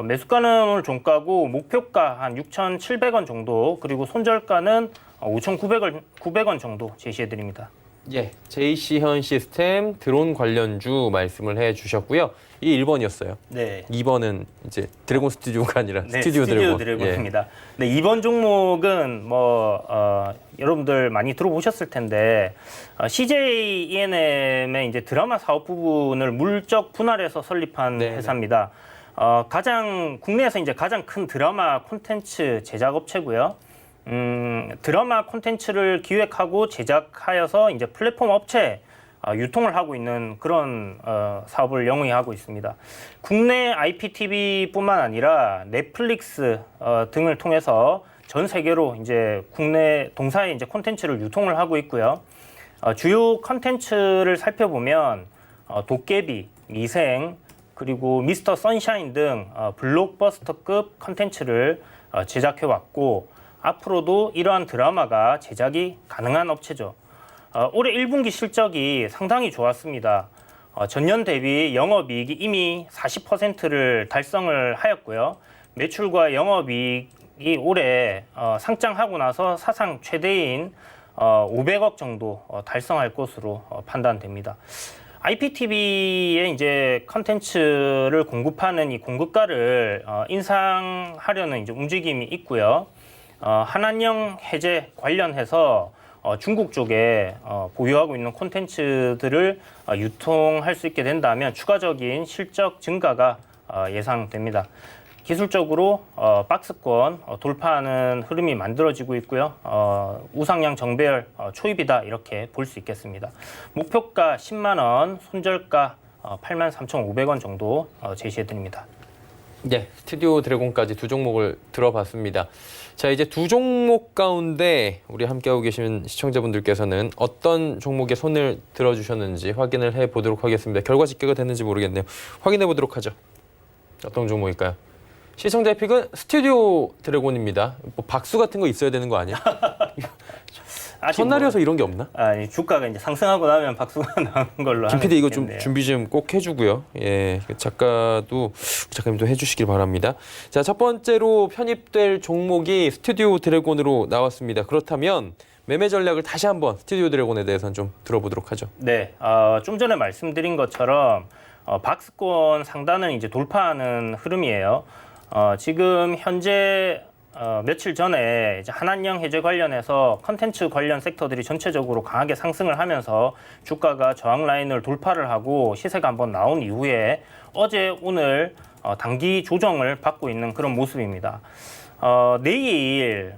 매수가는 오늘 종가고 목표가 한 6,700원 정도 그리고 손절가는 5,900원 정도 제시해드립니다. 예, 제이시언 시스템 드론 관련주 말씀을 해주셨고요. 이게 1번이었어요. 네. 2번은 이제 드래곤 스튜디오가 아니라 네, 스튜디오 드래곤. 드래곤입니다. 네, 이번 종목은 여러분들 많이 들어보셨을 텐데 CJ E&M의 이제 드라마 사업 부분을 물적 분할해서 설립한 네, 회사입니다. 국내에서 이제 가장 큰 드라마 콘텐츠 제작 업체고요. 드라마 콘텐츠를 기획하고 제작하여서 이제 플랫폼 업체 유통을 하고 있는 그런 사업을 영위하고 있습니다. 국내 IPTV뿐만 아니라 넷플릭스 등을 통해서 전 세계로 이제 국내 동사의 이제 콘텐츠를 유통을 하고 있고요. 주요 콘텐츠를 살펴보면 도깨비, 미생, 그리고 미스터 선샤인 등 블록버스터급 콘텐츠를 제작해 왔고 앞으로도 이러한 드라마가 제작이 가능한 업체죠. 올해 1분기 실적이 상당히 좋았습니다. 전년 대비 영업이익이 이미 40%를 달성을 하였고요. 매출과 영업이익이 올해 상장하고 나서 사상 최대인 500억 정도 달성할 것으로 판단됩니다. IPTV의 이제 컨텐츠를 공급하는 이 공급가를 인상하려는 이제 움직임이 있고요. 한한령 해제 관련해서 중국 쪽에 보유하고 있는 콘텐츠들을 유통할 수 있게 된다면 추가적인 실적 증가가 예상됩니다. 기술적으로 박스권 돌파하는 흐름이 만들어지고 있고요. 우상향 정배열 초입이다 이렇게 볼 수 있겠습니다. 목표가 10만 원, 손절가 83,500원 정도 제시해 드립니다. 네, 스튜디오 드래곤까지 두 종목을 들어봤습니다. 자, 이제 두 종목 가운데 우리 함께하고 계신 시청자분들께서는 어떤 종목에 손을 들어주셨는지 확인을 해보도록 하겠습니다. 결과 집계가 됐는지 모르겠네요. 확인해보도록 하죠. 어떤 종목일까요? 시청자의 픽은 스튜디오 드래곤입니다. 뭐 박수 같은 거 있어야 되는 거 아니야? 첫날이어서 이런 게 없나? 이 주가가 이제 상승하고 나면 박수가 나오는 걸로. 김 PD 이거 좀 하겠네요. 준비 좀 꼭 해주고요. 예, 작가님도 해주시길 바랍니다. 자, 첫 번째로 편입될 종목이 스튜디오 드래곤으로 나왔습니다. 그렇다면 매매 전략을 다시 한번 스튜디오 드래곤에 대해서는 좀 들어보도록 하죠. 네, 좀 전에 말씀드린 것처럼 박스권 상단을 이제 돌파하는 흐름이에요. 지금 현재 며칠 전에 이제 한한령 해제 관련해서 컨텐츠 관련 섹터들이 전체적으로 강하게 상승을 하면서 주가가 저항 라인을 돌파를 하고 시세가 한번 나온 이후에 어제 오늘 단기 조정을 받고 있는 그런 모습입니다. 내일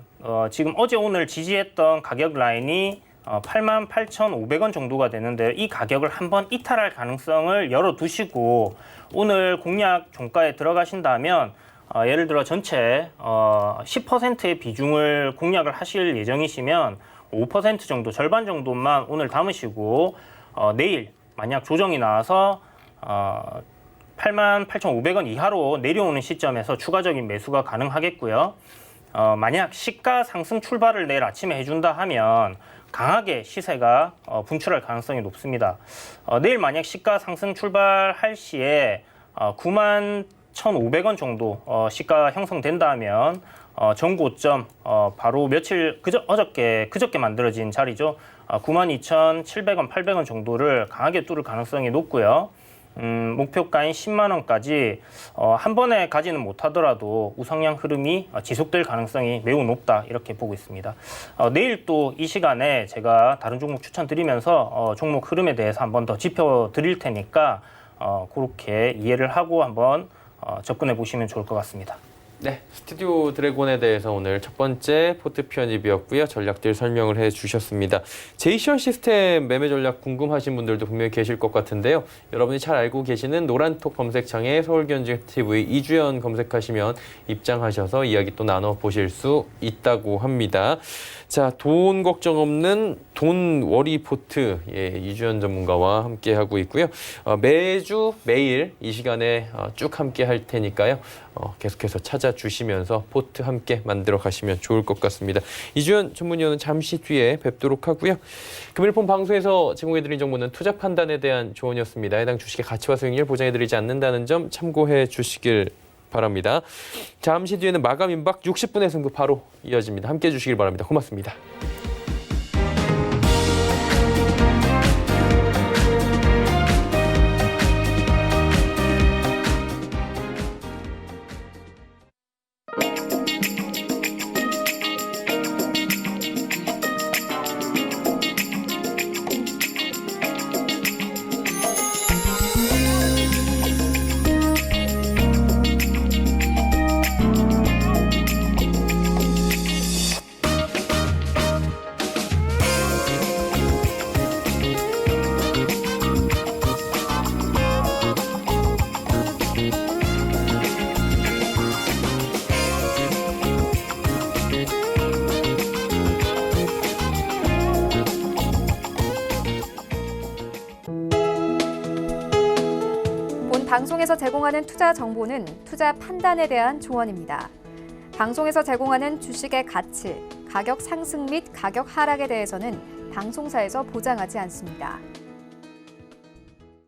지금 어제 오늘 지지했던 가격 라인이 88,500원 정도가 되는데 이 가격을 한번 이탈할 가능성을 열어두시고 오늘 공략 종가에 들어가신다면 예를 들어 전체 10%의 비중을 공략을 하실 예정이시면 5% 정도, 절반 정도만 오늘 담으시고 내일 만약 조정이 나와서 88,500원 이하로 내려오는 시점에서 추가적인 매수가 가능하겠고요. 만약 시가 상승 출발을 내일 아침에 해준다 하면 강하게 시세가 분출할 가능성이 높습니다. 내일 만약 시가 상승 출발할 시에 91,500원 정도 시가 형성된다면 전고점 바로 며칠 그저께 만들어진 자리죠. 92,700원, 800원 정도를 강하게 뚫을 가능성이 높고요. 목표가인 10만 원까지 한 번에 가지는 못하더라도 우상향 흐름이 지속될 가능성이 매우 높다 이렇게 보고 있습니다. 내일 또 이 시간에 제가 다른 종목 추천드리면서 종목 흐름에 대해서 한번 더 짚어드릴 테니까 그렇게 이해를 하고 한번 접근해 보시면 좋을 것 같습니다. 네, 스튜디오 드래곤에 대해서 오늘 첫 번째 포트 편입이었고요. 전략들 설명을 해주셨습니다. 제이션 시스템 매매 전략 궁금하신 분들도 분명히 계실 것 같은데요. 여러분이 잘 알고 계시는 노란톡 검색창에 서울견증TV 이주연 검색하시면 입장하셔서 이야기 또 나눠보실 수 있다고 합니다. 자, 돈 걱정 없는 돈 워리 포트 이주연 전문가와 함께 하고 있고요. 매일 이 시간에 쭉 함께 할 테니까요. 계속해서 찾아주시면서 포트 함께 만들어 가시면 좋을 것 같습니다. 이주연 전문위원은 잠시 뒤에 뵙도록 하고요. 금일폰 방송에서 제공해드린 정보는 투자 판단에 대한 조언이었습니다. 해당 주식의 가치와 수익률 보장해드리지 않는다는 점 참고해 주시길 바랍니다. 잠시 뒤에는 마감 임박 60분의 승부 바로 이어집니다. 함께해 주시길 바랍니다. 고맙습니다. 방송에서 제공하는 투자 정보는 투자 판단에 대한 조언입니다. 방송에서 제공하는 주식의 가치, 가격 상승 및 가격 하락에 대해서는 방송사에서 보장하지 않습니다.